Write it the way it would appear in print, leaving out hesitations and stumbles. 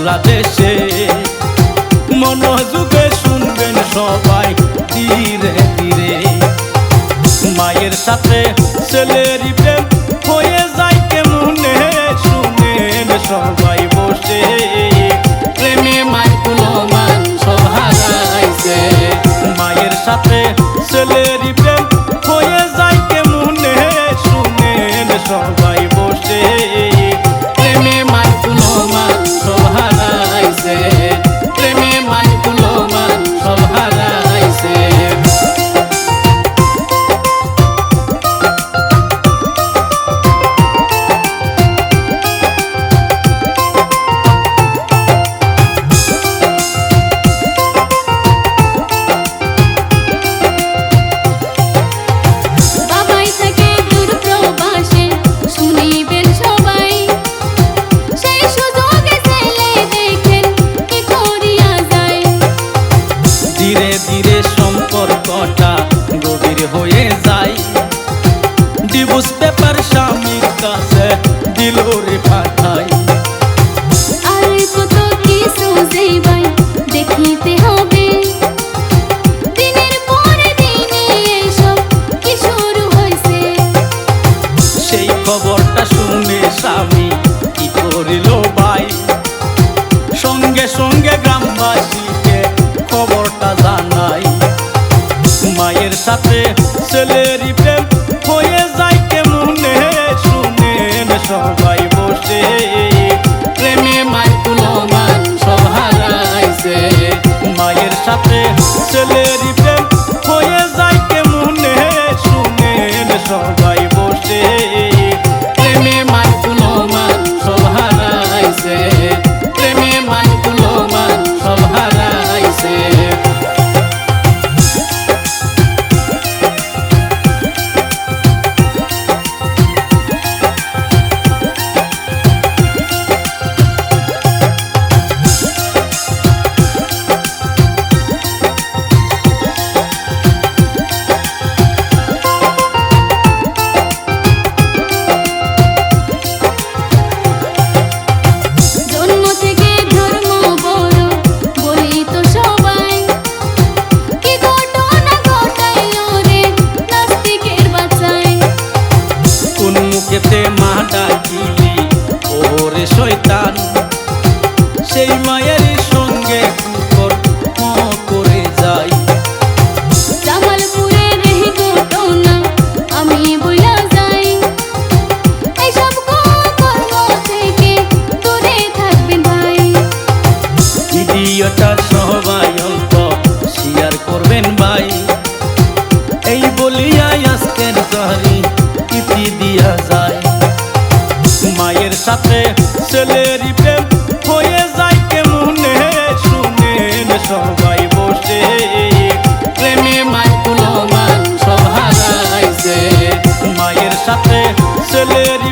বাংলাদেশে মনোযোগে শুনবেন সবাই ধীরে ধীরে। মায়ের সাথে ছেলেরই প্রেম হয়ে যায় কেমনে, শুনেন সবাই বসে। প্রেমে মায় কোনো মান সব হারাইছে, মায়ের সাথে ছেলেরই প্রেম হয়ে যায় কেমনে, শুনেন সবাই বসে। প্রেমে মায় কোনো মান সব হারাইছে, প্রেমে মায় কোনো মান সব হারাইছে। ধীরে ধীরে সম্পর্কটা গভীর হয়ে যায়, ডিভোর্স পেপার স্বামীর কাছে দিল রে পাঠাই। আর কত কিছু যাইবাই দেখিতে হবে, দিনের পর দিনে এসব কি শুরু হইছে। সেই খবরটা শুনে স্বামী কি করিল ভাই, সঙ্গে সঙ্গে গ্রামবাসীকে খবরটা জানাই। মায়ের সাথে ছেলেরই প্রেম হয়ে যায় কেমনে, শুনেন সবাই বসে। প্রেমে মায় কোনো মান সব হারাইছে, মায়ের সাথে ছেলেরই প্রেম হয়ে যায় কেমনে, শুনেন সবাই বসে। প্রেমে মায় কোনো মান সব হারাইছে, প্রেমে মায় কোনো মান সব হারাইছে। জন্ম থেকে ধর্ম বড় বলি তো সবাই, কি ঘটনা ঘটাইলো রে নাস্তিকের বাচ্চায়। কোন মুখেতে মা ডাকিলি ওরে শয়তান, সেই মায়ের সঙ্গে কুকুর করে যায়। জামালপুরের এই ঘটনা আমি বইলা যাই, এইসব কর্ম থেকে দূরে থাকবেন ভাই। ভিডিওটা সবাই অল্প শেয়ার করবেন ভাই, এই বলিয়া আজকের জহরি ইতি দিয়া যায়। মায়ের সাথে ছেলেরই প্রেম হয়ে যায় কেমনে, শুনেন সবাই বসে। প্রেমে মায় কোনো মান সব হারাইছে, মায়ের সাথে ছেলেরই